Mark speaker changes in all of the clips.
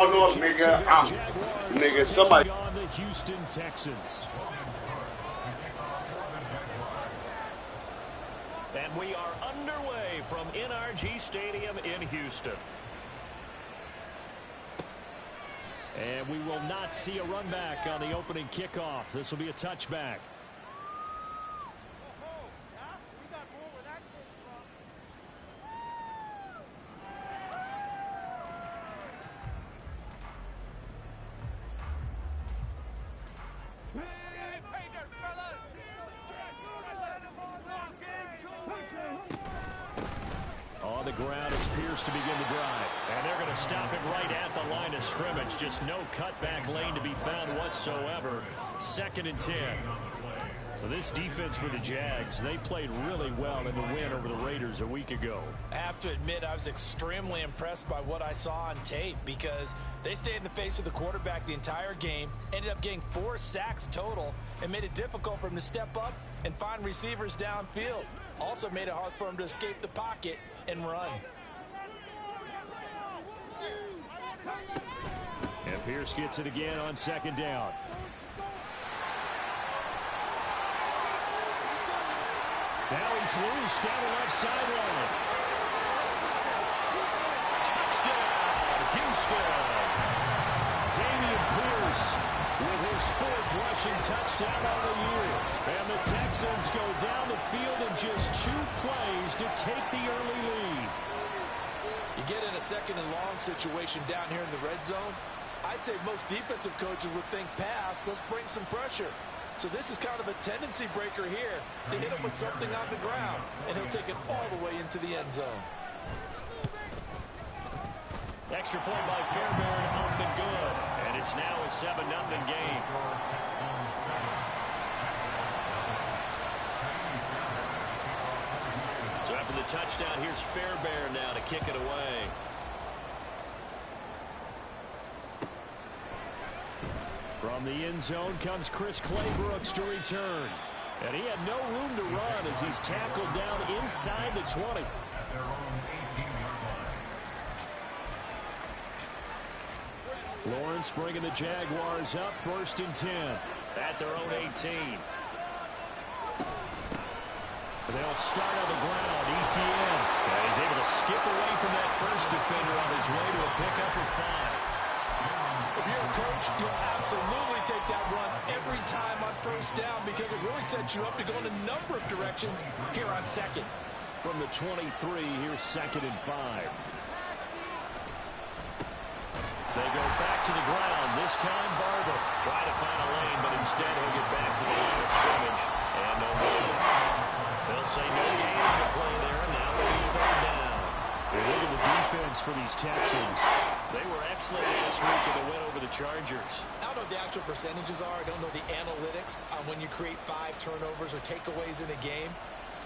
Speaker 1: No, nigga, nigga, somebody
Speaker 2: on the Houston Texans. And we are underway from NRG Stadium in Houston. And we will not see a run back on the opening kickoff. This will be a touchback. On the ground, it's Pierce to begin the drive. And they're going to stop it right at the line of scrimmage. Just no cutback lane to be found whatsoever. 2nd and 10. Well, this defense for the Jags, they played really well in the win over the Raiders a week ago.
Speaker 3: I have to admit, I was extremely impressed by what I saw on tape because they stayed in the face of the quarterback the entire game, ended up getting 4 sacks total, and made it difficult for him to step up and find receivers downfield. Also made it hard for him to escape the pocket and run.
Speaker 2: And Pierce gets it again on 2nd down. Now he's loose down the left sideline. Touchdown, Houston. Damian Pierce with his 4th rushing touchdown of the year. And the Texans go down the field in just 2 plays to take the early lead.
Speaker 3: You get in a 2nd and long situation down here in the red zone. I'd say most defensive coaches would think pass, let's bring some pressure. So this is kind of a tendency breaker here to hit him with something on the ground, and he'll take it all the way into the end zone.
Speaker 2: Extra point by Fairbairn up and good. And it's now a 7-0 game. So after the touchdown, here's Fairbairn now to kick it away. From the end zone comes Chris Claybrooks to return. And he had no room to run as he's tackled down inside the 20. Lawrence bringing the Jaguars up 1st and 10 at their own 18. They'll start on the ground. ETN. And he's able to skip away from that first defender on his way to a pickup of 5.
Speaker 3: If you're a coach, you'll absolutely take that run every time on 1st down because it really sets you up to go in a number of directions here on 2nd.
Speaker 2: From the 23, here's 2nd and 5. They go back to the ground. This time, Barber trying to find a lane, but instead he'll get back to the line of scrimmage. And no goal. They'll say no gain to play there. Now it'll be 3rd down. And look at the defense for these Texans. They were excellent last week in the win over the Chargers.
Speaker 3: I don't know what the actual percentages are. I don't know the analytics on when you create 5 turnovers or takeaways in a game.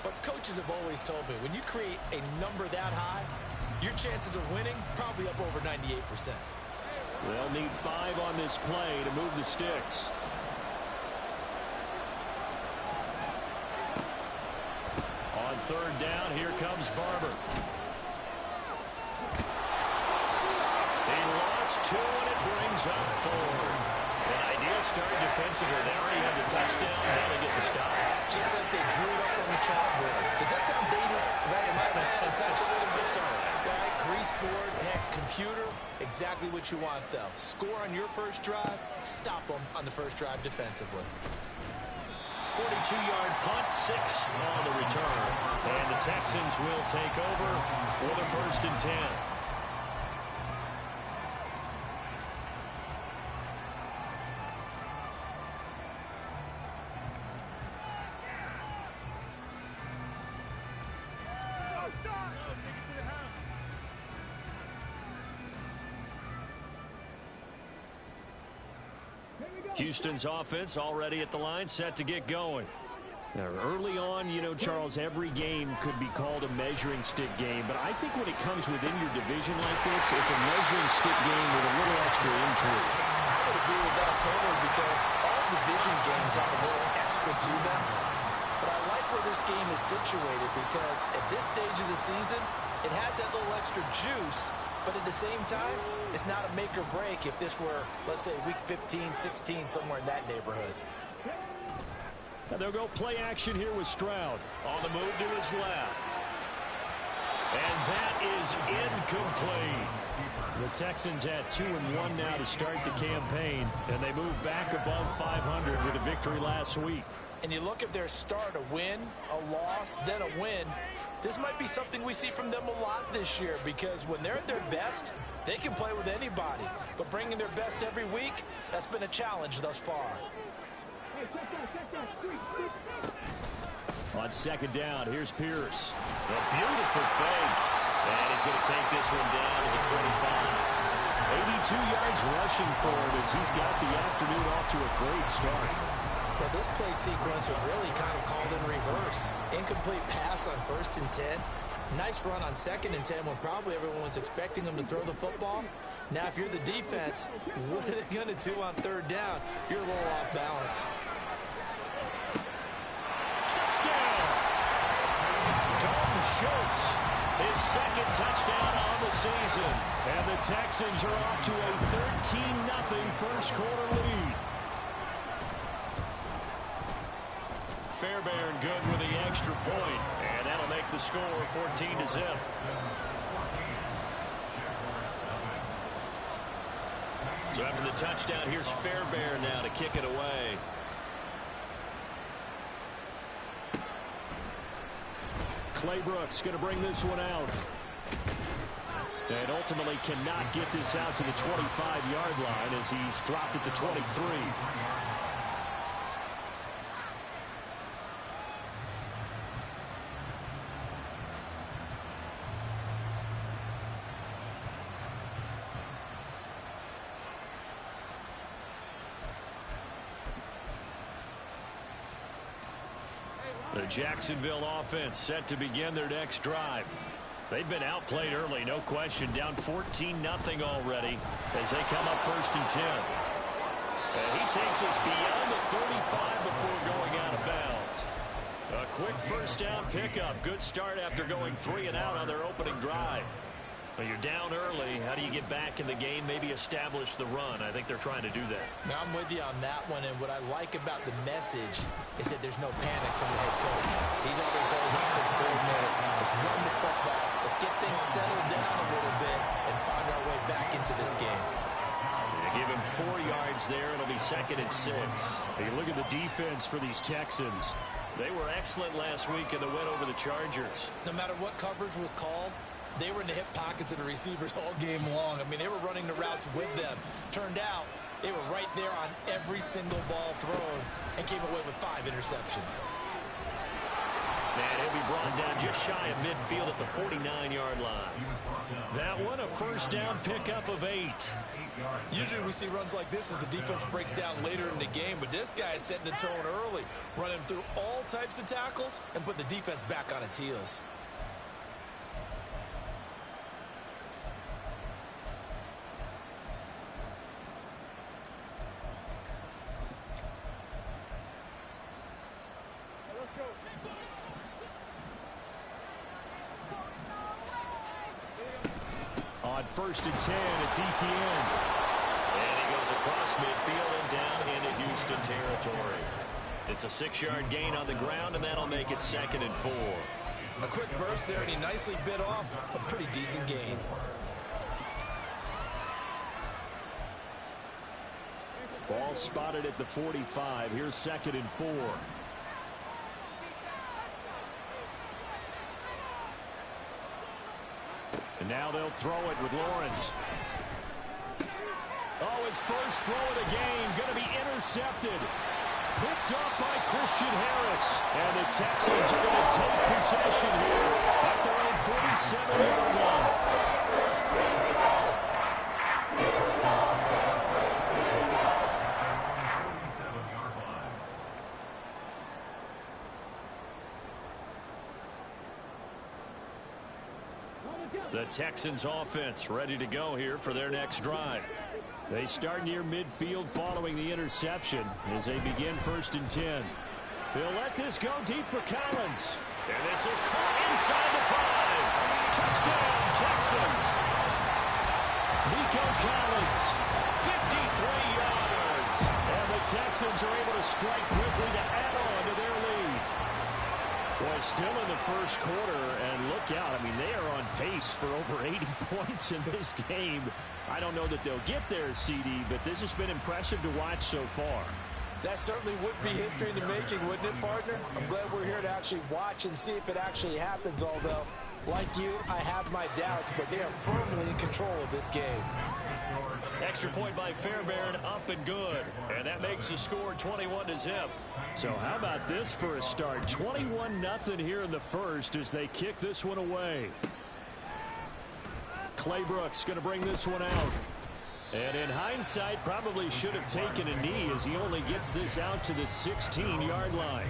Speaker 3: But coaches have always told me, when you create a number that high, your chances of winning probably up over 98%.
Speaker 2: They'll need 5 on this play to move the sticks. On 3rd down, here comes Barber. He lost 2, and it brings up 4. An idea started defensively. They already had the touchdown. Now they get the stop.
Speaker 3: Just like they drew it up on the chalkboard. Does that sound dated? Right, it might add and touch a little bit. Right, grease board, heck, computer. Exactly what you want, though. Score on your first drive, stop them on the first drive defensively.
Speaker 2: 42-yard punt, 6 on the return. And the Texans will take over with a 1st and 10. Houston's offense already at the line, set to get going. Now, early on, you know, Charles, every game could be called a measuring stick game, but I think when it comes within your division like this, it's a measuring stick game with a little extra intrigue.
Speaker 3: I would agree with that totally because all division games have a little extra to them. But I like where this game is situated because at this stage of the season, it has that little extra juice But at the same time, it's not a make or break if this were, let's say, week 15, 16, somewhere in that neighborhood.
Speaker 2: And they'll go play action here with Stroud. On the move to his left. And that is incomplete. The Texans at 2-1 now to start the campaign, and they move back above 500 with a victory last week.
Speaker 3: And you look at their start, a win, a loss, then a win. This might be something we see from them a lot this year, because when they're at their best, they can play with anybody. But bringing their best every week, that's been a challenge thus far.
Speaker 2: On second down, here's Pierce. A beautiful fake. And he's going to take this one down to the 25. 82 yards rushing for him as he's got the afternoon off to a great start.
Speaker 3: Well, this play sequence was really kind of called in reverse. Incomplete pass on 1st and 10. Nice run on 2nd and 10 when probably everyone was expecting him to throw the football. Now, if you're the defense, what are they going to do on 3rd down? You're a little off balance.
Speaker 2: Touchdown! Dalton Schultz, his 2nd touchdown on the season. And the Texans are off to a 13-0 first quarter lead. Fairbairn good with the extra point, and that'll make the score 14-0. So after the touchdown, here's Fairbairn now to kick it away. Clay Brooks going to bring this one out. And ultimately cannot get this out to the 25-yard line as he's dropped at the 23. The Jacksonville offense set to begin their next drive. They've been outplayed early, no question, down 14-0 already as they come up 1st and 10. And he takes us beyond the 35 before going out of bounds. A quick 1st down pickup. Good start after going 3 and out on their opening drive. Well, you're down early. How do you get back in the game, maybe establish the run? I think they're trying to do that.
Speaker 3: Now, I'm with you on that one, and what I like about the message is that there's no panic from the head coach. He's already told his offensive coordinator, let's run the football, let's get things settled down a little bit, and find our way back into this game.
Speaker 2: They give him 4 yards there. It'll be 2nd and 6. Hey, look at the defense for these Texans. They were excellent last week in the win over the Chargers.
Speaker 3: No matter what coverage was called, they were in the hip pockets of the receivers all game long. I mean, they were running the routes with them. Turned out, they were right there on every single ball thrown and came away with 5 interceptions.
Speaker 2: And he'll be brought down just shy of midfield at the 49-yard line. That one, a 1st down pickup of 8.
Speaker 3: Usually we see runs like this as the defense breaks down later in the game, but this guy is setting the tone early, running through all types of tackles and putting the defense back on its heels.
Speaker 2: On 1st and 10, it's ETN. And he goes across midfield and down into Houston territory. It's a 6-yard gain on the ground, and that'll make it 2nd and 4.
Speaker 3: A quick burst there, and he nicely bit off a pretty decent gain.
Speaker 2: Ball spotted at the 45. Here's 2nd and 4. And now they'll throw it with Lawrence. Oh, his first throw of the game going to be intercepted. Picked up by Christian Harris. And the Texans are going to take possession here at their own 47-yard line. The Texans offense ready to go here for their next drive. They start near midfield following the interception as they begin 1st and 10. They'll let this go deep for Collins. And this is caught inside the 5. Touchdown, Texans. go Collins. 53 yards. And the Texans are able to strike quickly to add on to their lead. Well, still in the first quarter, and look out. I mean, they are on pace for over 80 points in this game. I don't know that they'll get there, CD, but this has been impressive to watch so far.
Speaker 3: That certainly would be history in the making, wouldn't it, partner? I'm glad we're here to actually watch and see if it actually happens, although, like you, I have my doubts, but they are firmly in control of this game.
Speaker 2: Extra point by Fairbairn, up and good. And that makes the score 21-0. So how about this for a start? 21-0 here in the first as they kick this one away. Claybrooks going to bring this one out. And in hindsight, probably should have taken a knee as he only gets this out to the 16-yard line.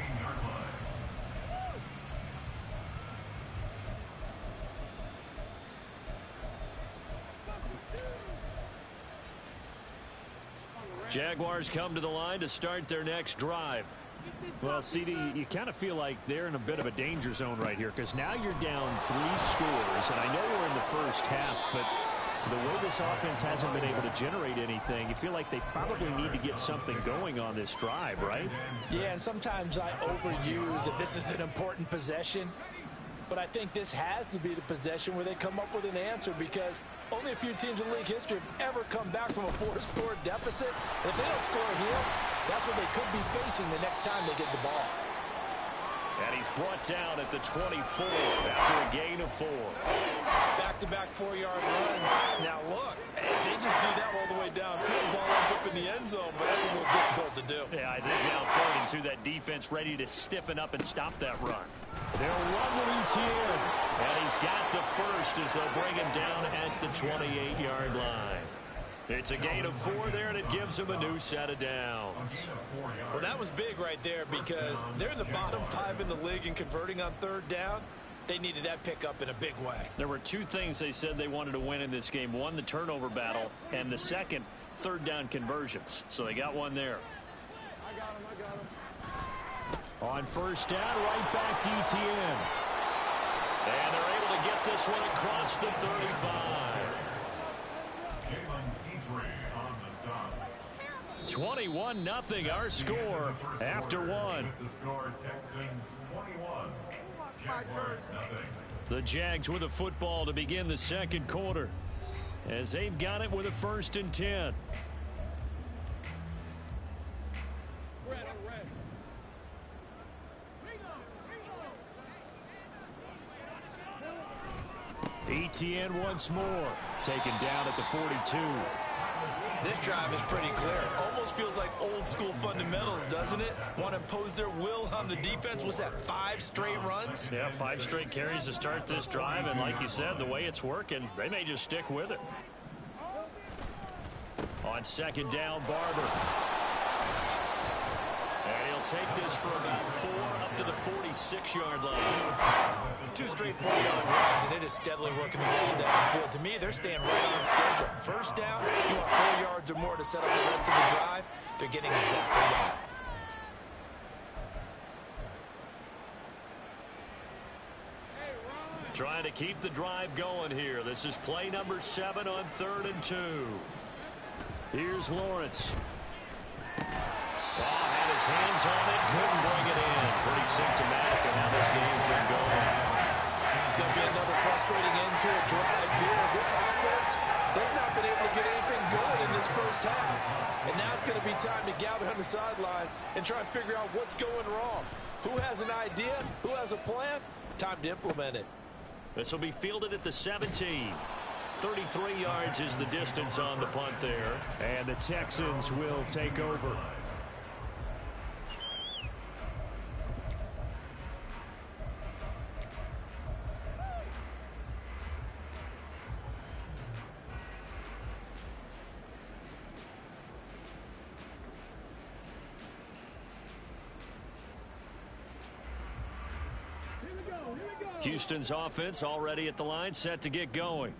Speaker 2: Jaguars come to the line to start their next drive. Well, CD, you kind of feel like they're in a bit of a danger zone right here because now you're down 3 scores, and I know we're in the first half, but the way this offense hasn't been able to generate anything, you feel like they probably need to get something going on this drive, right?
Speaker 3: Yeah, and sometimes I overuse that this is an important possession, but I think this has to be the possession where they come up with an answer because only a few teams in league history have ever come back from a 4-score deficit. And if they don't score here, that's what they could be facing the next time they get the ball.
Speaker 2: And he's brought down at the 24 after a gain of 4.
Speaker 3: Back-to-back 4-yard runs. Now look, if they just do that all the way downfield, ball ends up in the end zone, but that's a little difficult to do.
Speaker 2: Yeah, I think now 3rd and 2, that defense ready to stiffen up and stop that run. They'll run with ETN, and he's got the first as they'll bring him down at the 28-yard line. It's a gain of 4 there, and it gives him a new set of downs.
Speaker 3: Well, that was big right there because they're in the bottom 5 in the league and converting on 3rd down. They needed that pickup in a big way.
Speaker 2: There were 2 things they said they wanted to win in this game. One, the turnover battle, and the second, 3rd down conversions. So they got one there.
Speaker 4: I got him.
Speaker 2: On 1st down, right back to ETN. And they're able to get this one across the 35. 21-0 our score after 1. The Jags with a football to begin the second quarter as they've got it with a 1st and 10. ETN once more, taken down at the 42.
Speaker 3: This drive is pretty clear. Almost feels like old school fundamentals, doesn't it? Want to impose their will on the defense. Was that 5 straight runs?
Speaker 2: Yeah, 5 straight carries to start this drive, and like you said, the way it's working, they may just stick with it. On 2nd down, Barber. And he'll take this for about 4 up to the 46-yard line.
Speaker 3: 2 straight 4-yard runs, and it is steadily working the ball downfield. To me, they're staying right on schedule. 1st down, you want 4 yards or more to set up the rest of the drive. They're getting exactly that.
Speaker 2: Trying to keep the drive going here. This is play number 7 on 3rd and 2. Here's Lawrence. Had his hands on it, couldn't bring it in. Pretty symptomatic of how this game's been going.
Speaker 3: It's going to be another frustrating end to a drive here. This offense, they've not been able to get anything going in this first half. And now it's going to be time to gather on the sidelines and try and figure out what's going wrong. Who has an idea? Who has a plan? Time to implement it.
Speaker 2: This will be fielded at the 17. 33 yards is the distance on the punt there.
Speaker 5: And the Texans will take over.
Speaker 2: Houston's offense already at the line, set to get going.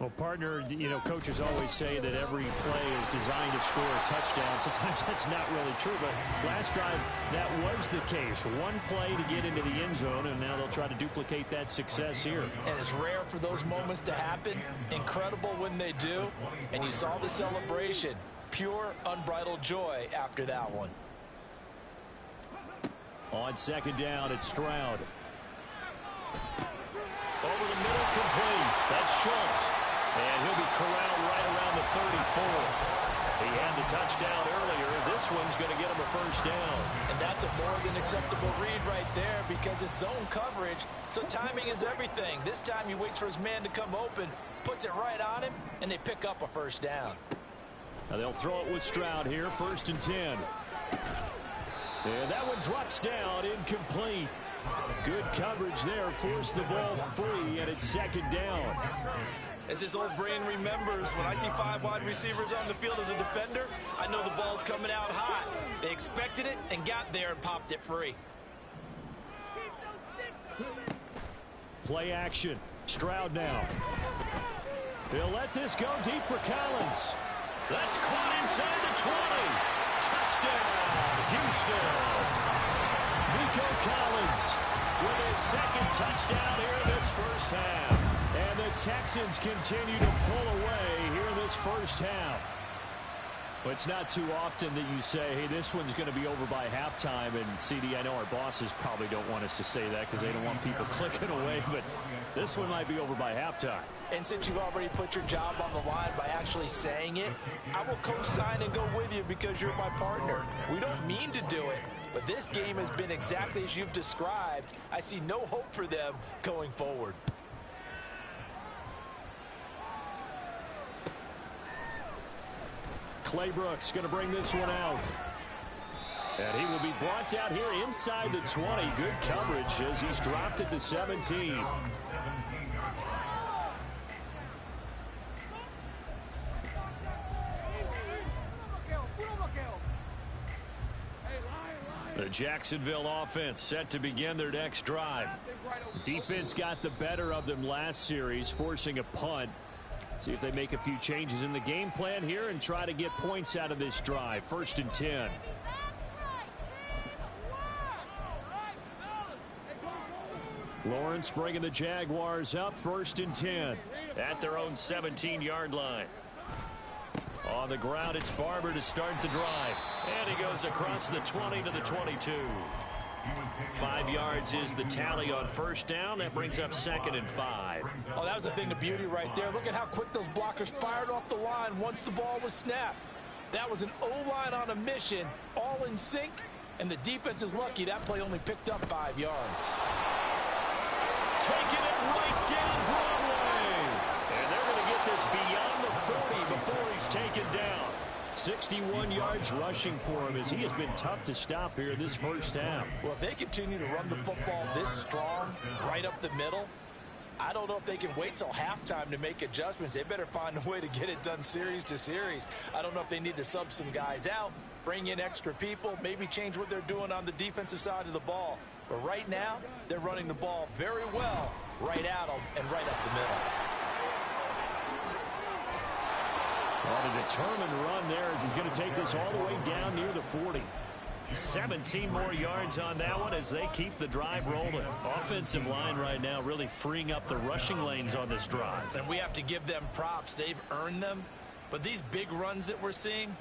Speaker 5: Well, partner, coaches always say that every play is designed to score a touchdown. Sometimes that's not really true, but last drive, that was the case. One play to get into the end zone, and now they'll try to duplicate that success here.
Speaker 3: And it's rare for those moments to happen. Incredible when they do. And you saw the celebration. Pure, unbridled joy after that one.
Speaker 5: On second down, it's Stroud. Over the middle, complete. That's Schultz. And he'll be corralled right around the 34. He had the touchdown earlier. This one's going to get him a first down.
Speaker 3: And that's a more than acceptable read right there because it's zone coverage, so timing is everything. This time he waits for his man to come open, puts it right on him, and they pick up a first down.
Speaker 5: Now they'll throw it with Stroud here, 1st and 10. And that one drops down, incomplete. Good coverage there, forced the ball free, and it's 2nd down.
Speaker 3: As his old brain remembers, when I see 5 wide receivers on the field as a defender, I know the ball's coming out hot. They expected it and got there and popped it free.
Speaker 5: Play action. Stroud now. He'll let this go deep for Collins. That's caught inside the 20. Touchdown, Houston. Nico Collins with his 2nd touchdown here in this first half. And the Texans continue to pull away here in this first half. But it's not too often that you say, hey, this one's going to be over by halftime. And, CD, I know our bosses probably don't want us to say that because they don't want people clicking away. But this one might be over by halftime.
Speaker 3: And since you've already put your job on the line by actually saying it, I will co-sign and go with you because you're my partner. We don't mean to do it, but this game has been exactly as you've described. I see no hope for them going forward.
Speaker 5: Claybrooks going to bring this one out. And he will be brought down here inside the 20. Good coverage as he's dropped at the 17. The Jacksonville offense set to begin their next drive. Defense got the better of them last series, forcing a punt. See if they make a few changes in the game plan here and try to get points out of this drive. 1st and 10. Lawrence bringing the Jaguars up, 1st and 10 at their own 17-yard line. On the ground, it's Barber to start the drive. And he goes across the 20 to the 22. 5 yards is the tally on 1st down. That brings up 2nd and 5.
Speaker 3: Oh, that was a thing of beauty right there. Look at how quick those blockers fired off the line once the ball was snapped. That was an O-line on a mission, all in sync, and the defense is lucky that play only picked up 5 yards.
Speaker 5: Taking it right down Broadway. And they're going to get this beyond the 40 before he's taken down. 61 yards rushing for him as he has been tough to stop here this first half.
Speaker 3: Well, if they continue to run the football this strong, right up the middle, I don't know if they can wait till halftime to make adjustments. They better find a way to get it done series to series. I don't know if they need to sub some guys out, bring in extra people, maybe change what they're doing on the defensive side of the ball. But right now, they're running the ball very well right at them and right up the middle.
Speaker 5: On a determined run there as he's going to take this all the way down near the 40. 17 more yards on that one as they keep the drive rolling. Offensive line right now really freeing up the rushing lanes on this drive.
Speaker 3: And we have to give them props. They've earned them. But these big runs that we're seeing,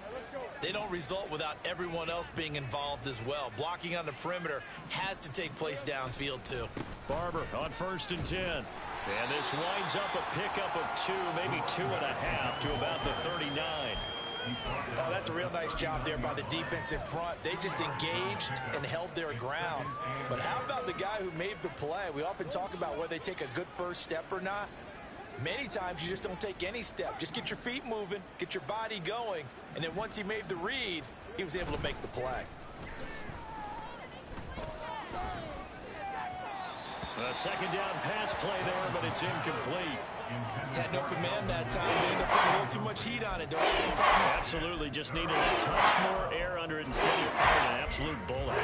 Speaker 3: they don't result without everyone else being involved as well. Blocking on the perimeter has to take place downfield too.
Speaker 5: Barber on 1st and 10. And this winds up a pickup of 2, maybe 2.5 to about the 39.
Speaker 3: Oh, that's a real nice job there by the defensive front. They just engaged and held their ground. But how about the guy who made the play? We often talk about whether they take a good first step or not. Many times you just don't take any step. Just get your feet moving, get your body going, and then once he made the read, he was able to make the play.
Speaker 5: A 2nd down pass play there, but it's incomplete.
Speaker 3: Had an open man that time. They ended up putting a little too much heat on it, don't you think, partner?
Speaker 5: Absolutely. Just needed a touch more air under it. Instead, he fired an absolute bullet.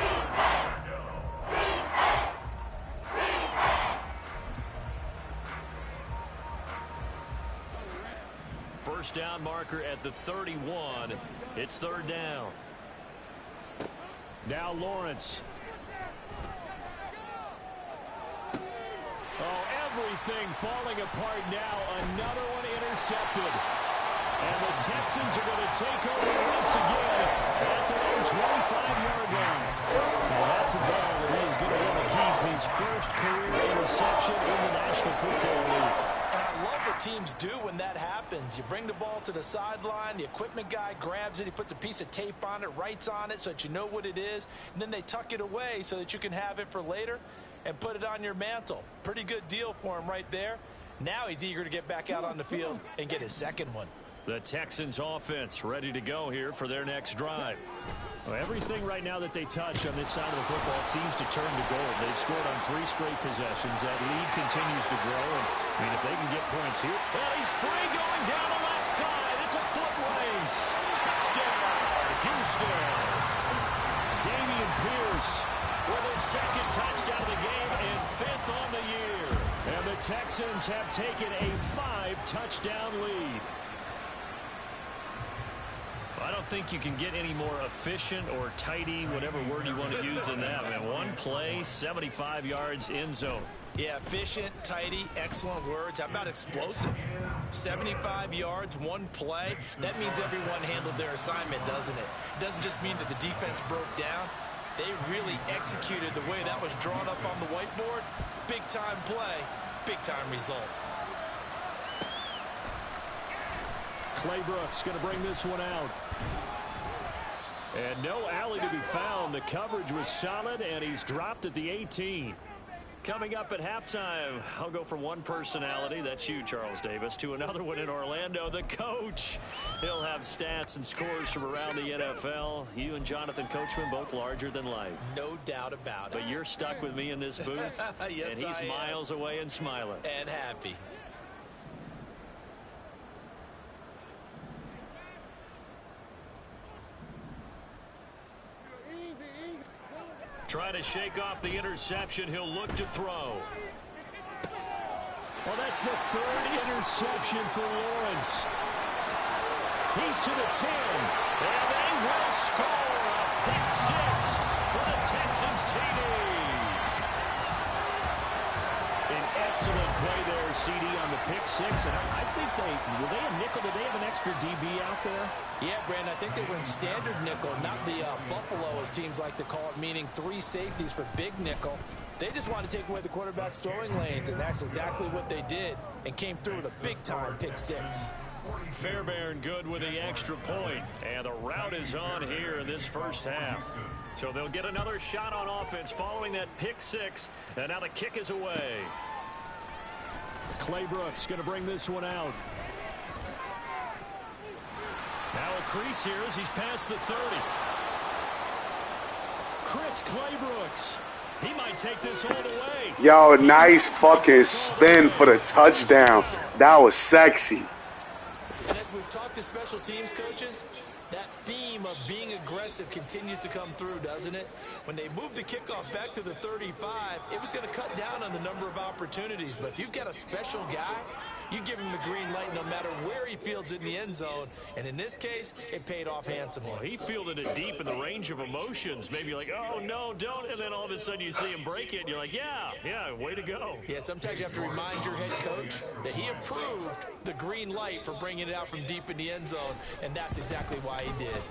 Speaker 5: first down marker at the 31. It's third down. Now Lawrence. Oh, everything falling apart now. Another one intercepted. And the Texans are going to take over once again at their own 25-yard line. Now that's a ball that he is going to want to keep, his first career interception in the National Football League.
Speaker 3: And I love what teams do when that happens. You bring the ball to the sideline, the equipment guy grabs it, he puts a piece of tape on it, writes on it so that you know what it is, and then they tuck it away so that you can have it for later and put it on your mantle. Pretty good deal for him right there. Now he's eager to get back out on the field and get his second one.
Speaker 5: The Texans offense ready to go here for their next drive. Well, everything right now that they touch on this side of the football seems to turn to gold. They've scored on 3 straight possessions. That lead continues to grow. And, I mean, if they can get points here.
Speaker 2: Well, he's free going down the left side. It's a foot race. Touchdown, Houston.
Speaker 5: Dameon Pierce
Speaker 2: with his second touchdown of the game and 5th on the year.
Speaker 5: And the Texans have taken a 5-touchdown lead. I don't think you can get any more efficient or tidy, whatever word you want to use in that. I mean, one play, 75 yards in zone.
Speaker 3: Yeah, efficient, tidy, excellent words. How about explosive? 75 yards, one play. That means everyone handled their assignment, doesn't it? It doesn't just mean that the defense broke down. They really executed the way that was drawn up on the whiteboard. Big-time play, big-time result.
Speaker 5: Claybrooks going to bring this one out. And no alley to be found. The coverage was solid, and he's dropped at the 18. Coming up at halftime, I'll go from one personality, that's you, Charles Davis, to another one in Orlando, the coach. He'll have stats and scores from around the NFL. You and Jonathan Coachman, both larger than life.
Speaker 3: No doubt about it.
Speaker 5: But you're stuck with me in this booth,
Speaker 3: yes,
Speaker 5: and he's miles away and smiling.
Speaker 3: And happy.
Speaker 5: Trying to shake off the interception. He'll look to throw. Well, that's the 3rd interception for Lawrence. He's to the 10.
Speaker 2: And they will score a pick 6 for the Texans TD.
Speaker 5: An excellent play there, CD, on the pick 6. And I think were they a nickel? Did they have an extra DB out there?
Speaker 3: Yeah, Brandon, I think they were in standard nickel, not the Buffalo, as teams like to call it, meaning 3 safeties for big nickel. They just want to take away the quarterback's throwing lanes, and that's exactly what they did, and came through with a big-time pick 6.
Speaker 5: Fairbairn good with the extra point, and the route is on here in this first half. So they'll get another shot on offense following that pick 6, and now the kick is away. Claybrooks going to bring this one out. Now a crease here as he's past the 30. Chris Claybrooks. He might take this all the way.
Speaker 1: Yo, nice fucking spin for the touchdown. That was sexy.
Speaker 3: And as we've talked to special teams coaches, that theme of being aggressive continues to come through, doesn't it? When they moved the kickoff back to the 35, it was going to cut down on the number of opportunities. But if you've got a special guy, you give him the green light no matter where he fields in the end zone. And in this case, it paid off handsomely.
Speaker 5: Well, he fielded it deep in the range of emotions. Maybe like, oh, no, don't. And then all of a sudden you see him break it. And you're like, yeah, way to go.
Speaker 3: Yeah, sometimes you have to remind your head coach that he approved the green light for bringing it out from deep in the end zone. And that's exactly why he did.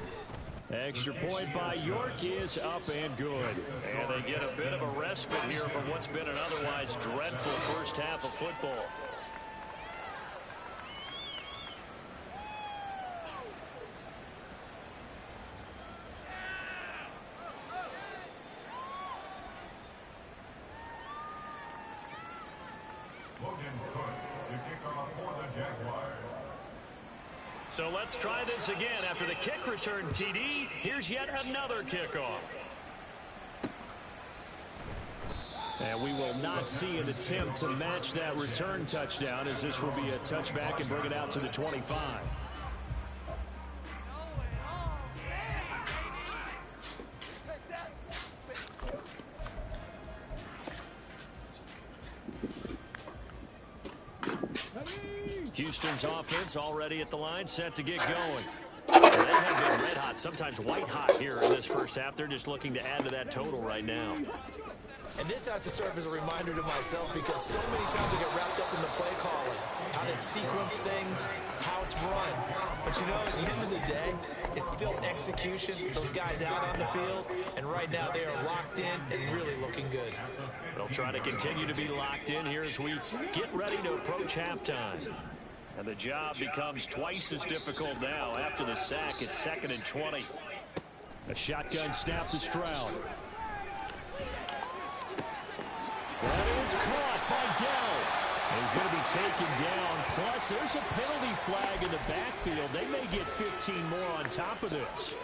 Speaker 5: Extra point by York is up and good. And they get a bit of a respite here from what's been an otherwise dreadful first half of football. So let's try this again. After the kick return, TD, here's yet another kickoff. And we will not see an attempt to match that return touchdown, as this will be a touchback and bring it out to the 25. Houston's offense already at the line, set to get going. They have been red hot, sometimes white hot here in this first half. They're just looking to add to that total right now.
Speaker 3: And this has to serve as a reminder to myself because so many times I get wrapped up in the play calling, how they sequence things, how it's run. But you know, at the end of the day, it's still execution. Those guys out on the field, and right now they are locked in and really looking good.
Speaker 5: They'll try to continue to be locked in here as we get ready to approach halftime. And the job becomes twice as difficult now. After the sack, it's 2nd and 20. A shotgun snap to Stroud. That is caught by Dell. He's going to be taken down. Plus, there's a penalty flag in the backfield. They may get 15 more on top of this.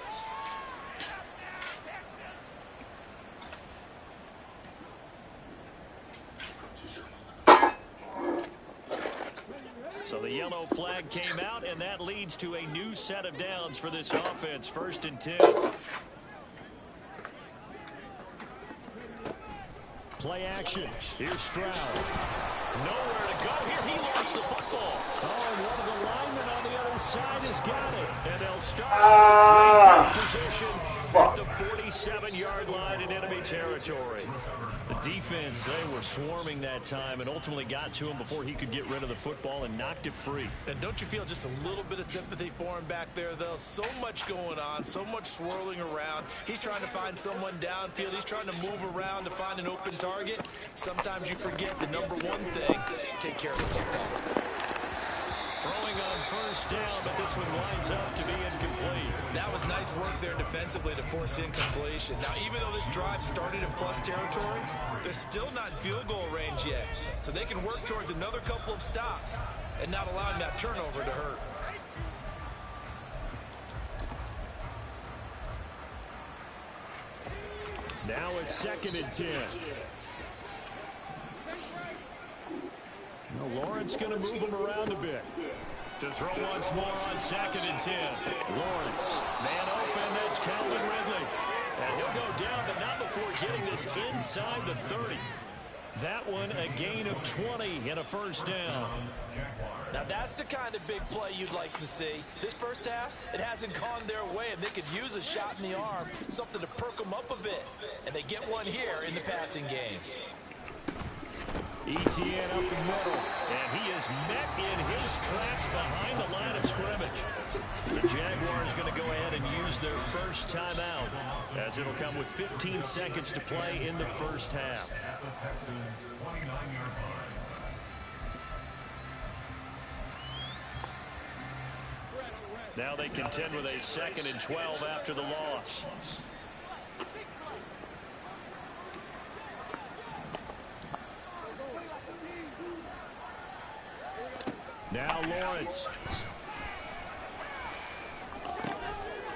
Speaker 5: So the yellow flag came out, and that leads to a new set of downs for this offense. 1st and 10. Play action. Here's Stroud. Nowhere to go here. He lost the football. Oh, and one of the linemen on the other side has got it. And they'll start position at the 47-yard line in enemy territory. The defense, they were swarming that time and ultimately got to him before he could get rid of the football and knocked it free.
Speaker 3: And don't you feel just a little bit of sympathy for him back there, though? So much going on, so much swirling around. He's trying to find someone downfield. He's trying to move around to find an open target. Sometimes you forget the number one thing, take care of the football.
Speaker 5: Throwing on 1st down, but this one winds up to be incomplete.
Speaker 3: That was nice work there defensively to force incompletion. Now, even though this drive started in plus territory, they're still not in field goal range yet. So they can work towards another couple of stops and not allowing that turnover to hurt.
Speaker 5: Now a 2nd and 10. Now Lawrence going to move him around a bit. To throw once more on 2nd and 10. Lawrence, man open, that's Calvin Ridley. And he'll go down, but not before getting this inside the 30. That one a gain of 20 and a 1st down.
Speaker 3: Now that's the kind of big play you'd like to see. This first half, it hasn't gone their way, and they could use a shot in the arm, something to perk them up a bit. And they get one here in the passing game.
Speaker 5: ETN up the middle, and he is met in his tracks behind the line of scrimmage. The Jaguars going to go ahead and use their first timeout, as it'll come with 15 seconds to play in the first half. Now they contend with a 2nd and 12 after the loss. Now Lawrence.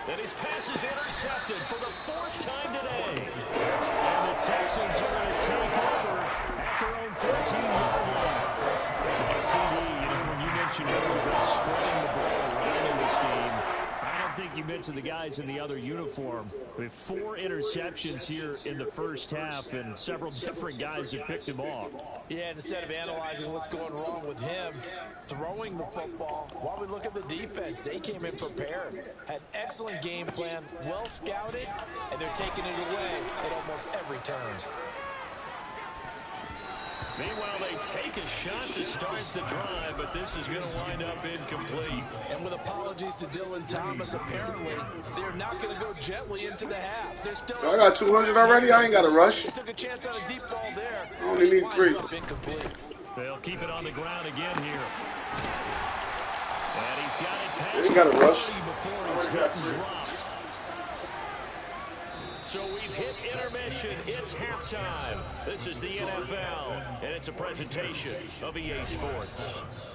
Speaker 5: And his pass is intercepted for the 4th time today. And the Texans are going to take over at their own 13-yard line. CD, when you mentioned about spreading the ball around in this game, I don't think you mentioned the guys in the other uniform. We have 4 interceptions here in the first half, and several different guys have picked him off.
Speaker 3: Yeah, instead of analyzing what's going wrong with him, throwing the football, while we look at the defense, they came in prepared, had excellent game plan, well scouted, and they're taking it away at almost every turn.
Speaker 5: Meanwhile, they take a shot to start the drive, but this is going to wind up incomplete.
Speaker 3: And with apologies to Dylan Thomas, apparently they're not going to go gently into the half. They're still.
Speaker 1: I got 200 already. I ain't got to rush.
Speaker 3: They took a chance on a deep ball there.
Speaker 1: I only need 3.
Speaker 5: They'll keep it on the ground again here. And he's got it past.
Speaker 1: Ain't got to rush.
Speaker 5: Before he's hit and dropped. So we've hit intermission. It's halftime. This is the NFL, and it's a presentation of EA Sports.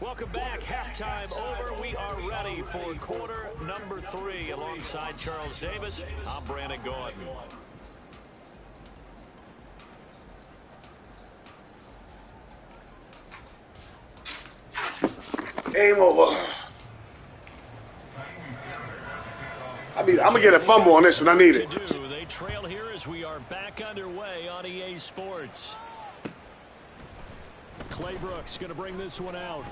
Speaker 5: Welcome back. Halftime over. We are ready for quarter number 3. Alongside Charles Davis, I'm Brandon Gordon.
Speaker 1: Game over. I'm going to get a fumble on this one. I need it.
Speaker 5: They trail here as we are back underway on EA Sports. Claybrooks going to bring this one out.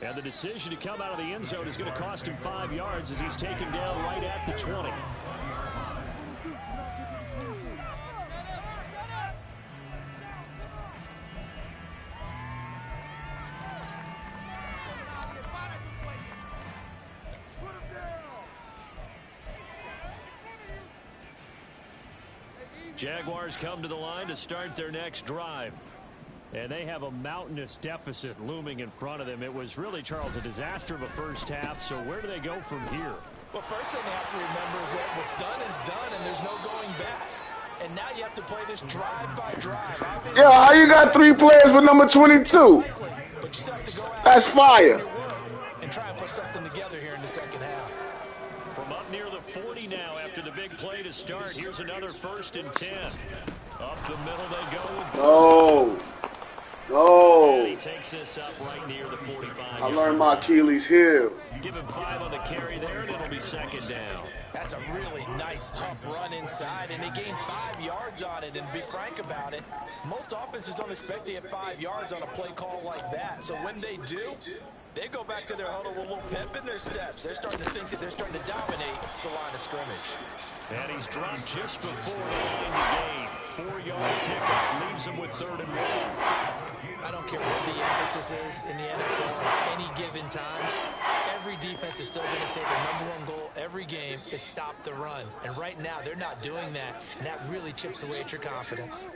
Speaker 5: And the decision to come out of the end zone is going to cost him 5 yards as he's taken down right at the 20. Jaguars come to the line to start their next drive. And they have a mountainous deficit looming in front of them. It was really, Charles, a disaster of a first half. So where do they go from here?
Speaker 3: Well, first thing they have to remember is that what's done is done, and there's no going back. And now you have to play this drive by drive. Obviously,
Speaker 1: yeah, how you got 3 players with number 22?
Speaker 3: But you still have to go out.
Speaker 1: That's fire.
Speaker 3: And try and put something together here in the second half.
Speaker 5: From up near the 40 now after the big play to start. Here's another 1st and 10. Up the middle they go.
Speaker 1: No.
Speaker 5: He takes this up right near the 45.
Speaker 1: I learned my Achilles heel.
Speaker 5: Give him 5 on the carry there, and it'll be 2nd down.
Speaker 3: That's a really nice, tough run inside, and they gained 5 yards on it. And to be frank about it, most offenses don't expect to get 5 yards on a play call like that. So when they do, they go back to their huddle with a little pep in their steps. They're starting to think that they're starting to dominate the line of scrimmage. And he's dropped just before the line to gain. 4-yard pickup leaves him with 3rd and 1. I don't care what the emphasis is in the NFL at any given time. Every defense is still going to say their #1 goal every game is stop the run. And right now, they're not doing that, and that really chips away at your confidence.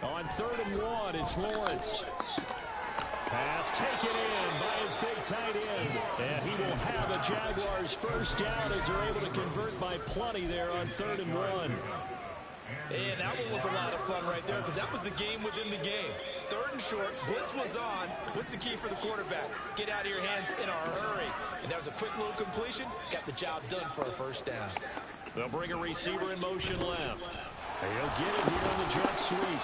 Speaker 5: On 3rd and 1, it's Lawrence. Pass taken in by his big tight end. And he will have a Jaguars 1st down as they're able to convert by plenty there on 3rd and 1.
Speaker 3: And that one was a lot of fun right there because that was the game within the game. 3rd and short, blitz was on. What's the key for the quarterback? Get out of your hands in a hurry. And that was a quick little completion. Got the job done for a 1st down.
Speaker 5: They'll bring a receiver in motion left. And he'll get it here on the jet sweep.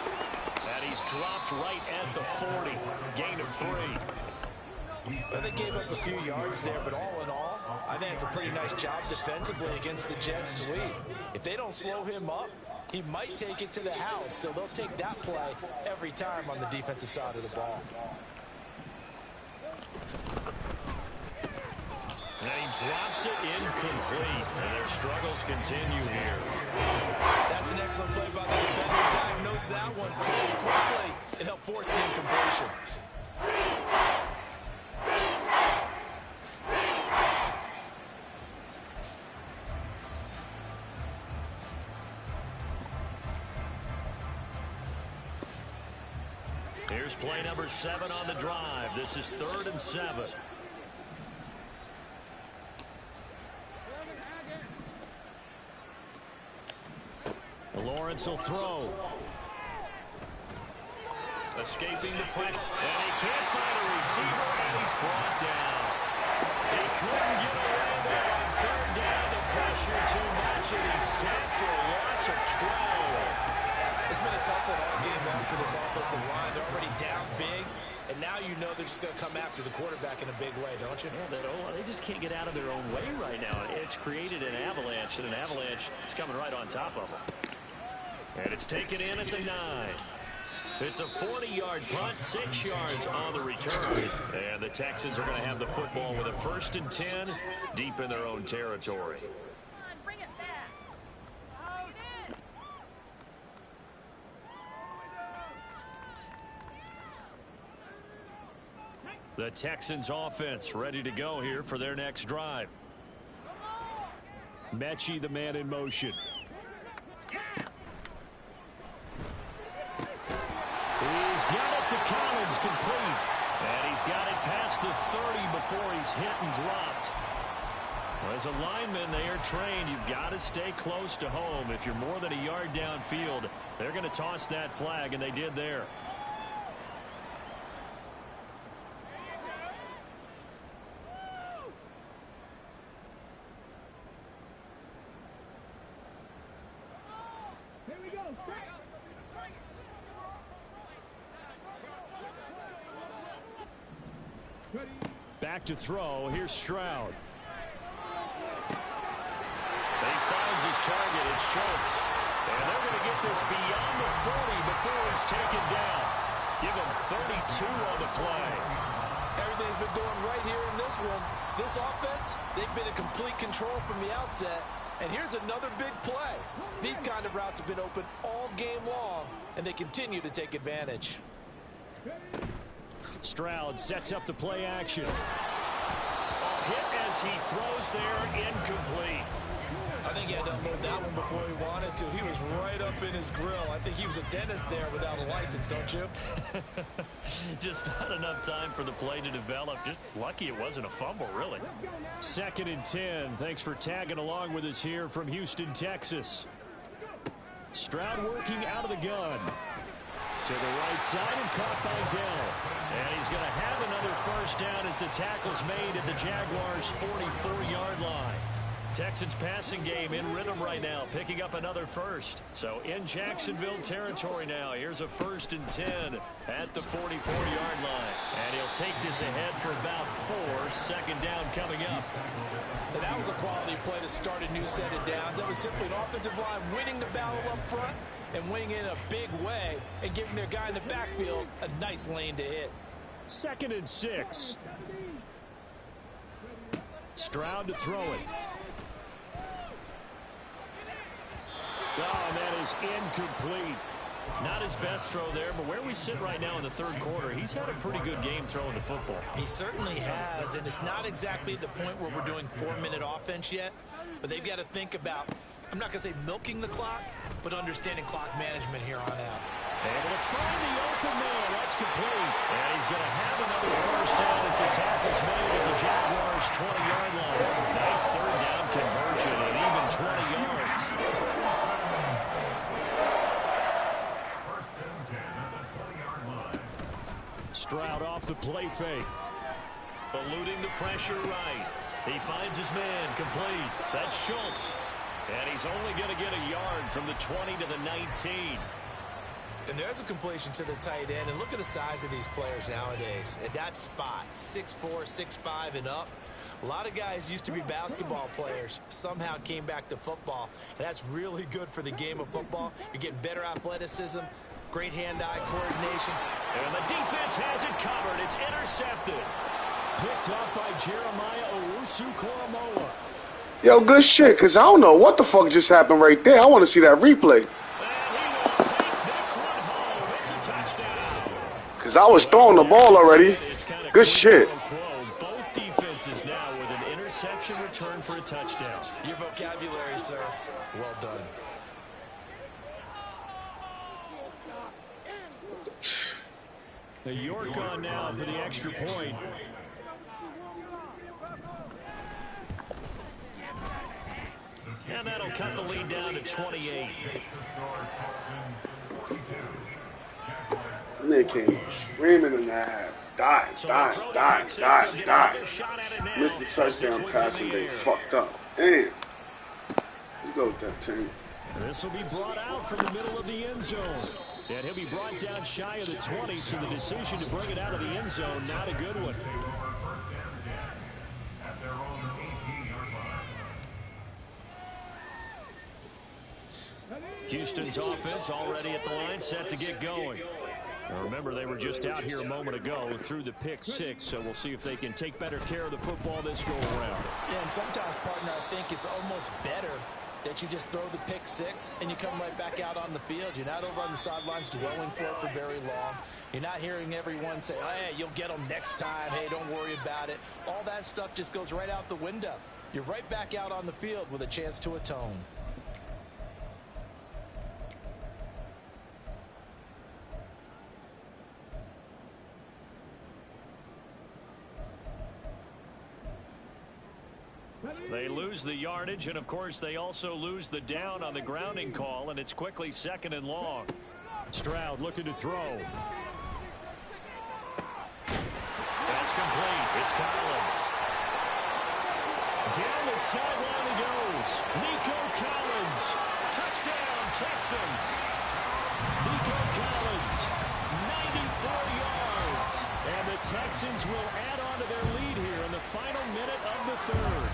Speaker 5: And he's dropped right at the 40. Gain of 3.
Speaker 3: Well, they gave up a few yards there, but all in all, I think it's a pretty nice job defensively against the Jets sweep. If they don't slow him up, he might take it to the house, so they'll take that play every time on the defensive side of the ball.
Speaker 5: And he drops it incomplete, and their struggles continue here.
Speaker 3: That's an excellent play by the defender. Diagnose that one, close quickly, and help force the incompletion.
Speaker 5: Here's play number 7 on the drive. This is 3rd and 7. Lawrence will throw. Escaping the pressure. And he can't find a receiver, and he's brought down. He couldn't get away there on 3rd down. The pressure too much, and he's sacked for a loss of 12.
Speaker 3: It's been a tough one all game long for this offensive line. They're already down big, and now you know they're just going to come after the quarterback in a big way, don't you?
Speaker 5: Yeah, they just can't get out of their own way right now. It's created an avalanche, and an avalanche is coming right on top of them. And it's taken in at the 9. It's a 40-yard punt, 6 yards on the return. And the Texans are going to have the football with a 1st and 10 deep in their own territory. The Texans offense ready to go here for their next drive. Mechie, the man in motion. He's got it to Collins, complete. And he's got it past the 30 before he's hit and dropped. Well, as a lineman, they are trained. You've got to stay close to home. If you're more than a yard downfield, they're going to toss that flag, and they did there. Back to throw. Here's Stroud.
Speaker 2: He finds his target. It's Schultz. And they're going to get this beyond the 40 before it's taken down. Give him 32 on the play.
Speaker 3: Everything's been going right here in this one. This offense, they've been in complete control from the outset. And here's another big play. These kind of routes have been open all game long, and they continue to take advantage.
Speaker 5: Stroud sets up the play action.
Speaker 2: Hit as he throws there, incomplete.
Speaker 3: I think he had to unload that one before he wanted to. He was right up in his grill. I think he was a dentist there without a license, don't you?
Speaker 5: Just not enough time for the play to develop. Just lucky it wasn't a fumble, really. 2nd and 10. Thanks for tagging along with us here from Houston, Texas. Stroud working out of the gun. To the right side and caught by Dell. And he's going to have another first down as the tackle's made at the Jaguars' 44-yard line. Texans passing game in rhythm right now, picking up another first. So in Jacksonville territory now. Here's a 1st and 10 at the 44-yard line. And he'll take this ahead for about 4. 2nd down coming up.
Speaker 3: And that was a quality play to start a new set of downs. That was simply an offensive line winning the battle up front and winning in a big way and giving their guy in the backfield a nice lane to hit.
Speaker 5: 2nd and 6. Stroud to throw it. Oh, and that is incomplete. Not his best throw there, but where we sit right now in the 3rd quarter, he's had a pretty good game throwing the football.
Speaker 3: He certainly has, and it's not exactly at the point where we're doing 4-minute offense yet, but they've got to think about, I'm not going to say milking the clock, but understanding clock management here on out.
Speaker 5: Able to find the open man. That's complete. And he's going to have another first down as the tackle's made at the Jaguars' 20-yard line. Nice 3rd down conversion and even 20 yards. Stroud off the play fake.
Speaker 2: Eluding the pressure right. He finds his man complete. That's Schultz. And he's only going to get a yard from the 20 to the 19.
Speaker 3: And there's a completion to the tight end. And look at the size of these players nowadays. At that spot, 6'4", 6'5", and up. A lot of guys used to be basketball players, somehow came back to football. And that's really good for the game of football. You're getting better athleticism, great hand-eye coordination.
Speaker 5: And the defense has it covered. It's intercepted. Picked up by Jeremiah Owusu-Koramoah.
Speaker 1: Yo, good shit, because I don't know what the fuck just happened right there. I want to see that replay. Because I was throwing the ball already. Good shit.
Speaker 5: Both defenses now with an interception return for a touchdown.
Speaker 3: Your vocabulary, sir. Well done.
Speaker 5: The York on now for the extra point. And that'll cut the lead down to 28.
Speaker 1: And they came screaming in the half. Die. Missed the touchdown pass and they fucked up. Damn. Let's go with that team.
Speaker 5: This will be brought out from the middle of the end zone. And he'll be brought down shy of the 20, so the decision to bring it out of the end zone, not a good one. Houston's offense already at the line, set to get going. Now remember, they were just out here a moment ago through the pick 6, so we'll see if they can take better care of the football this go around.
Speaker 3: Yeah, and sometimes, partner, I think it's almost better that you just throw the pick 6 and you come right back out on the field. You're not over on the sidelines dwelling for it for very long. You're not hearing everyone say, hey, you'll get them next time. Hey, don't worry about it. All that stuff just goes right out the window. You're right back out on the field with a chance to atone.
Speaker 5: They lose the yardage, and of course they also lose the down on the grounding call, and it's quickly 2nd and long. Stroud looking to throw. That's complete. It's Collins. Down the sideline he goes. Nico Collins. Touchdown, Texans. Nico Collins, 94 yards. And the Texans will add on to their lead here in the final minute of the third.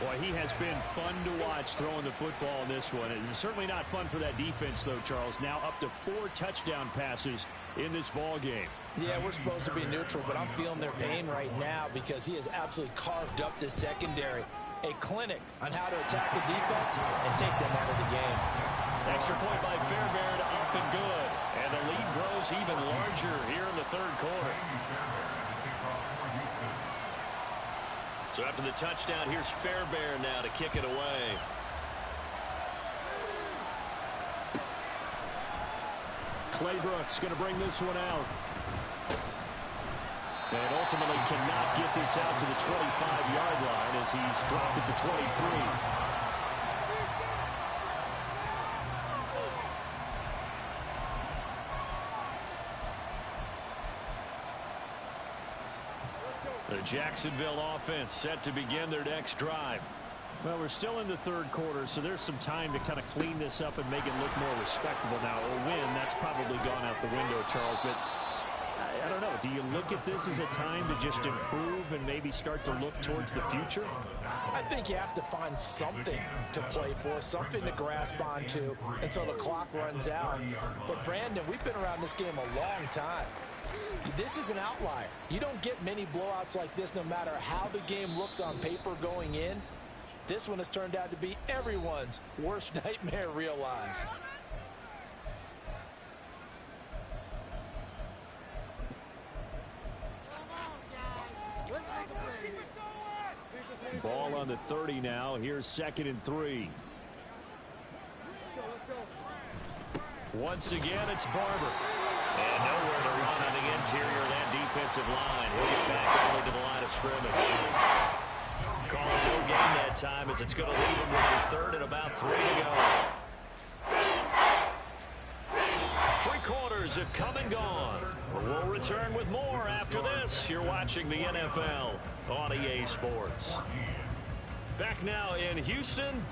Speaker 5: Boy, he has been fun to watch throwing the football in this one. It's certainly not fun for that defense, though, Charles. Now up to 4 touchdown passes in this ball game.
Speaker 3: Yeah, we're supposed to be neutral, but I'm feeling their pain right now because he has absolutely carved up this secondary. A clinic on how to attack the defense and take them out of the game.
Speaker 5: Extra point by Fairbairn, up and good. And the lead grows even larger here in the third quarter. So after the touchdown, here's Fairbairn now to kick it away. Claybrooks going to bring this one out. And ultimately cannot get this out to the 25-yard line as he's dropped at the 23. The Jacksonville offense set to begin their next drive. Well, we're still in the third quarter, so there's some time to kind of clean this up and make it look more respectable now. A win, that's probably gone out the window, Charles, but I don't know. Do you look at this as a time to just improve and maybe start to look towards the future?
Speaker 3: I think you have to find something to play for, something to grasp onto until the clock runs out. But, Brandon, we've been around this game a long time. This is an outlier. You don't get many blowouts like this no matter how the game looks on paper going in. This one has turned out to be everyone's worst nightmare realized.
Speaker 5: Ball on the 30 now. Here's 2nd and 3. Once again, it's Barber. And nowhere to run on the interior of that defensive line. He'll get back early to the line of scrimmage. Call it no gain that time as it's going to leave him with a 3rd and about 3 to go. 3 quarters have come and gone. We'll return with more after this. You're watching the NFL on EA Sports. Back now in Houston.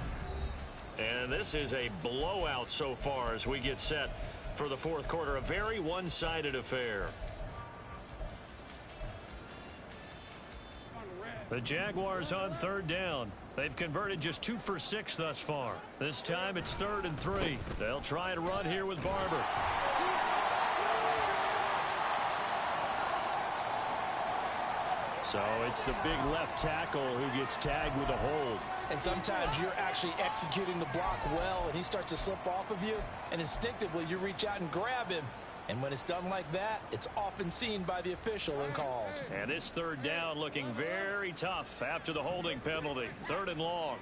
Speaker 5: And this is a blowout so far as we get set for the fourth quarter. A very one-sided affair. The Jaguars on 3rd down. They've converted just 2 for 6 thus far. This time it's 3rd and 3. They'll try and run here with Barber. So it's the big left tackle who gets tagged with a hold.
Speaker 3: And sometimes you're actually executing the block well, and he starts to slip off of you, and instinctively you reach out and grab him. And when it's done like that, it's often seen by the official and called.
Speaker 5: And this 3rd down looking very tough after the holding penalty. 3rd and long.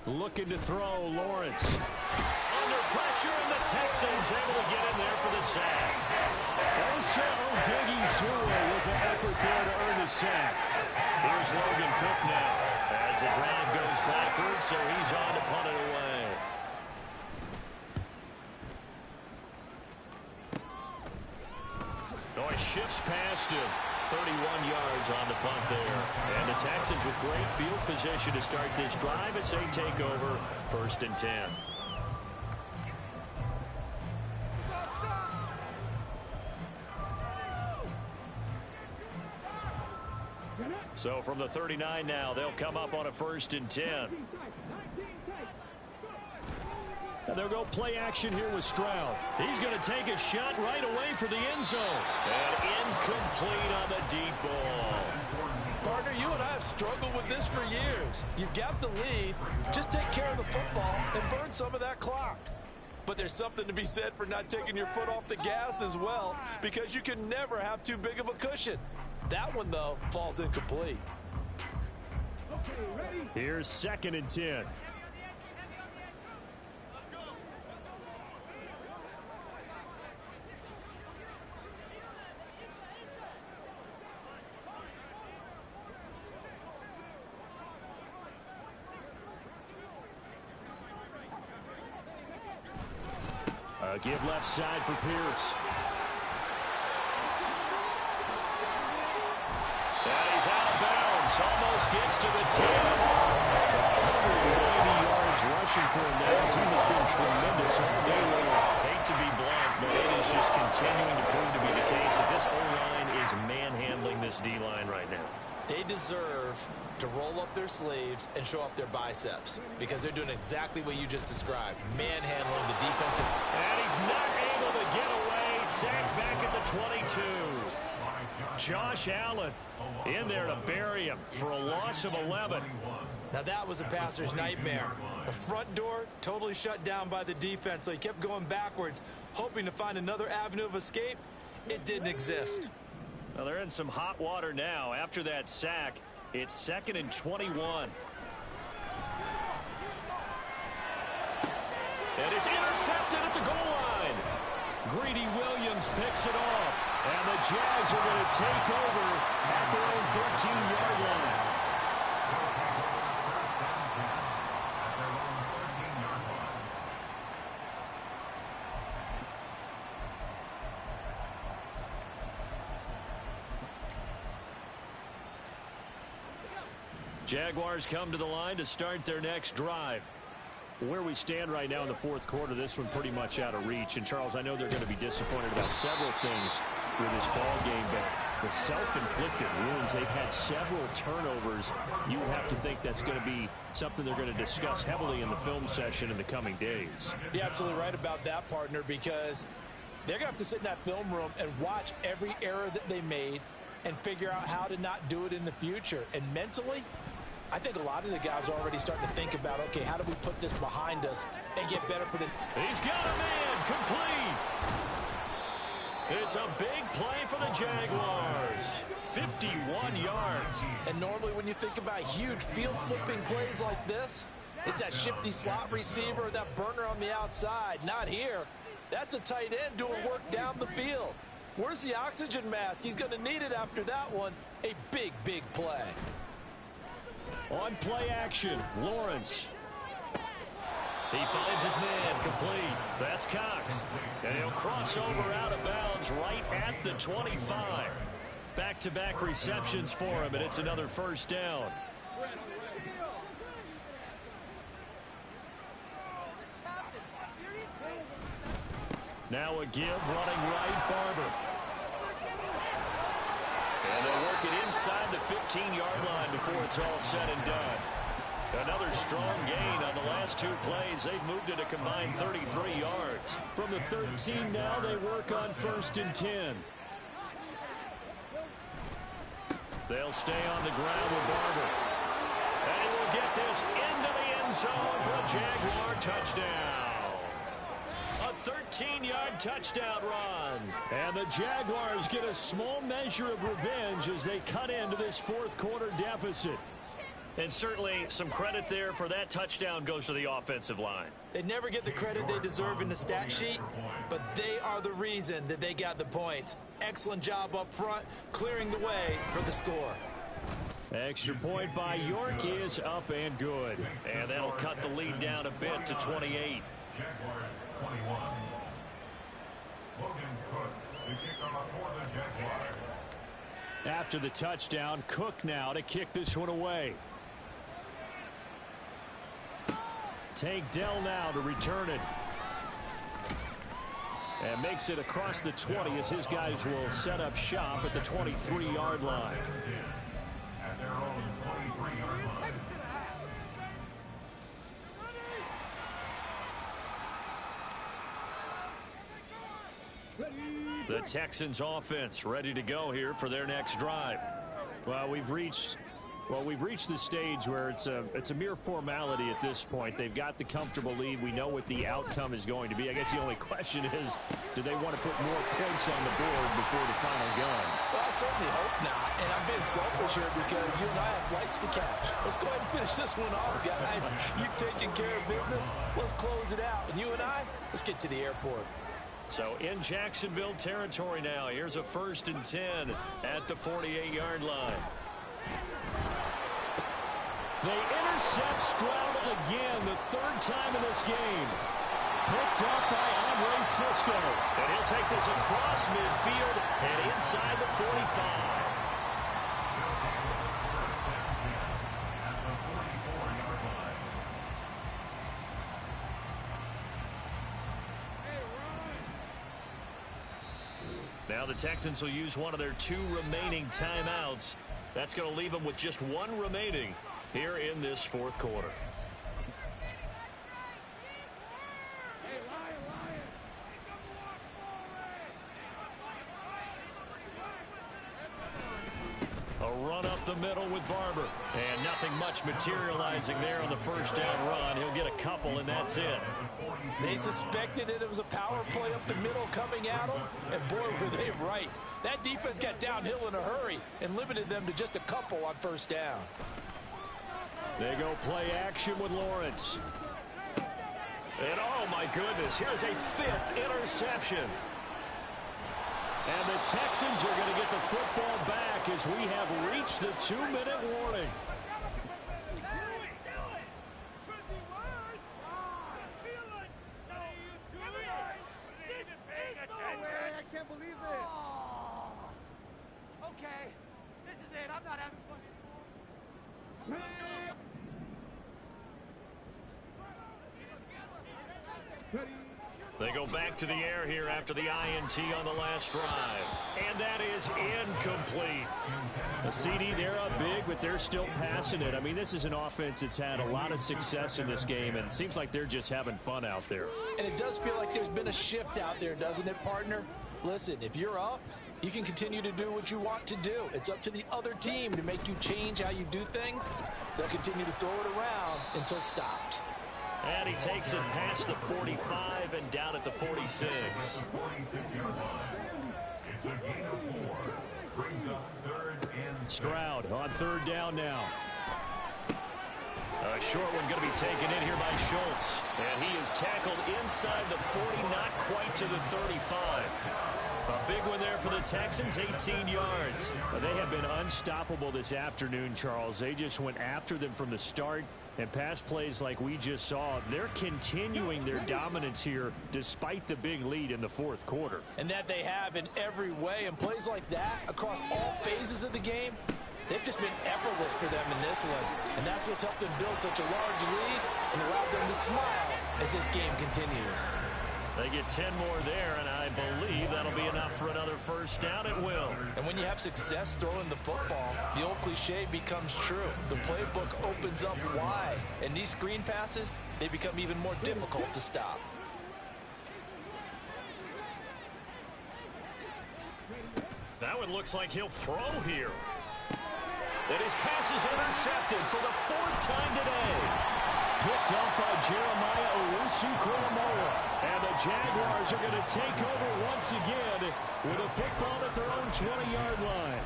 Speaker 5: Looking to throw, Lawrence. Under pressure, and the Texans able to get in there for the sack. Osa Odighizuwa with the effort there to earn the sack. Here's Logan Cook now as the drive goes backwards, so he's on to punt it away. Oh, he shifts past him. 31 yards on the punt there. And the Texans with great field position to start this drive as they take over 1st and 10. So from the 39 now, they'll come up on a 1st and 10. And they'll go play action here with Stroud. He's going to take a shot right away for the end zone. And incomplete on the deep ball.
Speaker 3: Partner, you and I have struggled with this for years. You've got the lead. Just take care of the football and burn some of that clock. But there's something to be said for not taking your foot off the gas as well, because you can never have too big of a cushion. That one, though, falls incomplete.
Speaker 5: Here's 2nd and 10. Give left side for Pierce. And he's out of bounds. Almost gets to the 10. 190 yards rushing for him now. He has been tremendous all day long. Hate to be blunt, but it is just continuing to prove to be the case that this O-line is manhandling this D-line right now.
Speaker 3: They deserve to roll up their sleeves and show up their biceps because they're doing exactly what you just described, manhandling the defensive.
Speaker 5: And he's not able to get away. Sacked back at the 22. Josh Allen in there to bury him for a loss of 11.
Speaker 3: Now that was a passer's nightmare. The front door totally shut down by the defense, so he kept going backwards, hoping to find another avenue of escape. It didn't exist.
Speaker 5: Well, they're in some hot water now. After that sack, it's 2nd and 21. And it's intercepted at the goal line. Greedy Williams picks it off. And the Jags are going to take over at their own 13-yard line. Jaguars come to the line to start their next drive. Where we stand right now in the fourth quarter, this one pretty much out of reach. And, Charles, I know they're going to be disappointed about several things for this ball game, but the self-inflicted wounds, they've had several turnovers. You would have to think that's going to be something they're going to discuss heavily in the film session in the coming days.
Speaker 3: You're absolutely right about that, partner, because they're going to have to sit in that film room and watch every error that they made and figure out how to not do it in the future. And mentally, I think a lot of the guys are already starting to think about, okay, how do we put this behind us and get better for the...
Speaker 5: He's got a man complete. It's a big play for the Jaguars. 51 yards.
Speaker 3: And normally when you think about huge field-flipping plays like this, it's that shifty slot receiver, that burner on the outside. Not here. That's a tight end doing work down the field. Where's the oxygen mask? He's going to need it after that one. A big, big play.
Speaker 5: On play action, Lawrence. He finds his man complete. That's Cox. And he'll cross over out of bounds right at the 25. Back-to-back receptions for him, and it's another first down. Now a give, running right, Barber. And they'll work it inside the 15-yard line before it's all said and done. Another strong gain on the last two plays. They've moved it a combined 33 yards. From the 13 now, they work on 1st and 10. They'll stay on the ground with Barber. And he will get this into the end zone for a Jaguar touchdown. A 13-yard touchdown run. And the Jaguars get a small measure of revenge as they cut into this fourth quarter deficit. And certainly some credit there for that touchdown goes to the offensive line.
Speaker 3: They never get the credit they deserve in the stat sheet, but they are the reason that they got the points. Excellent job up front, clearing the way for the score.
Speaker 5: Extra point by York is up and good. And that'll cut the lead down a bit to 28.
Speaker 6: Jaguars 21. Logan Cook to kick off for the Jaguars.
Speaker 5: After the touchdown, Cook now to kick this one away. Tank Dell now to return it. And makes it across the 20 as his guys will set up shop at the 23-yard line.
Speaker 6: At their own 23-yard line.
Speaker 5: The Texans offense ready to go here for their next drive. Well, we've reached the stage where it's a mere formality at this point. They've got the comfortable lead. We know what the outcome is going to be. I guess the only question is, do they want to put more points on the board before the final gun?
Speaker 3: Well, I certainly hope not. And I'm being selfish here because you and I have flights to catch. Let's go ahead and finish this one off, guys. You've taken care of business. Let's close it out. And you and I, let's get to the airport.
Speaker 5: So in Jacksonville territory now. Here's a 1st and 10 at the 48-yard line. They intercept Stroud again, the 3rd time in this game. Picked up by Andre Cisco. And he'll take this across midfield and inside the 45. Now the Texans will use one of their 2 remaining timeouts. That's going to leave them with just 1 remaining here in this 4th quarter. A run up the middle with Barber. And nothing much materializing there on the first down run. He'll get a couple, and that's it.
Speaker 3: They suspected it was a power play up the middle coming at them, and boy, were they right. That defense got downhill in a hurry and limited them to just a couple on first down.
Speaker 5: They go play action with Lawrence. And oh my goodness, here's a 5th interception. And the Texans are going to get the football back as we have reached the 2-minute warning.
Speaker 4: I can't believe this. Okay, this is it. I'm not having fun anymore.
Speaker 5: They go back to the air here after the INT on the last drive. And that is incomplete. A CD, they're up big, but they're still passing it. I mean, this is an offense that's had a lot of success in this game, and it seems like they're just having fun out there.
Speaker 3: And it does feel like there's been a shift out there, doesn't it, partner? Listen, if you're up, you can continue to do what you want to do. It's up to the other team to make you change how you do things. They'll continue to throw it around until stopped.
Speaker 5: And he takes it past the 45 and down at the 46.
Speaker 6: 46-yard line. It's a gain of 4. Brings up 3rd and 6.
Speaker 5: Stroud on 3rd down now. A short one going to be taken in here by Schultz. And he is tackled inside the 40, not quite to the 35. A big one there for the Texans, 18 yards. But they have been unstoppable this afternoon, Charles. They just went after them from the start. And pass plays like we just saw, they're continuing their dominance here despite the big lead in the 4th quarter.
Speaker 3: And that they have in every way. And plays like that across all phases of the game, they've just been effortless for them in this one. And that's what's helped them build such a large lead and allowed them to smile as this game continues.
Speaker 5: They get 10 more there, and I believe that'll be enough for another first down. It will.
Speaker 3: And when you have success throwing the football, the old cliche becomes true. The playbook opens up wide, and these screen passes, they become even more difficult to stop.
Speaker 5: That one looks like he'll throw here. And his pass is intercepted for the 4th time today. Picked up by Jeremiah Owusu-Koramoah. And the Jaguars are going to take over once again with a football at their own 20-yard line.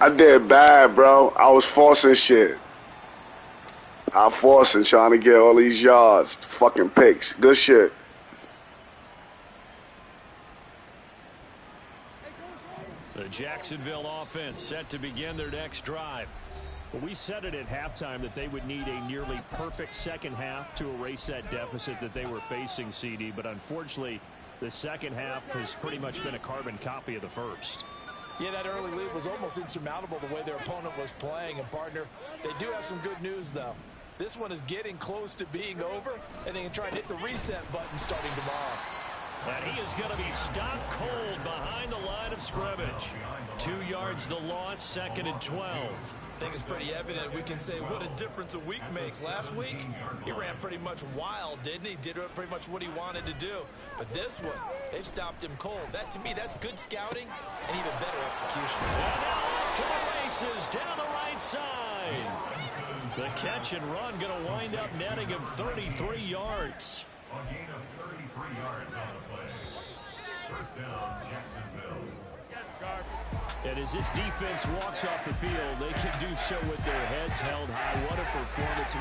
Speaker 1: I did bad, bro. I was forcing shit. I'm forcing, trying to get all these yards. Fucking picks. Good shit.
Speaker 5: The Jacksonville offense set to begin their next drive. Well, we said it at halftime that they would need a nearly perfect second half to erase that deficit that they were facing, CD. But unfortunately, the second half has pretty much been a carbon copy of the first.
Speaker 3: Yeah, that early lead was almost insurmountable the way their opponent was playing. And, partner, they do have some good news, though. This one is getting close to being over, and they can try and hit the reset button starting tomorrow.
Speaker 5: And he is going to be stopped cold behind the line of scrimmage. 2 yards the loss, 2nd and 12.
Speaker 3: I think it's pretty evident. We can say what a difference a week makes. Last week, he ran pretty much wild, didn't he? Did pretty much what he wanted to do. But this one, they've stopped him cold. That, to me, that's good scouting and even better execution.
Speaker 5: And now off to the races down the right side. The catch and run going to wind up netting him 33 yards.
Speaker 6: A gain of 33 yards on the play. First down, Jacksonville.
Speaker 5: And as this defense walks off the field, they can do so with their heads held high. What a performance.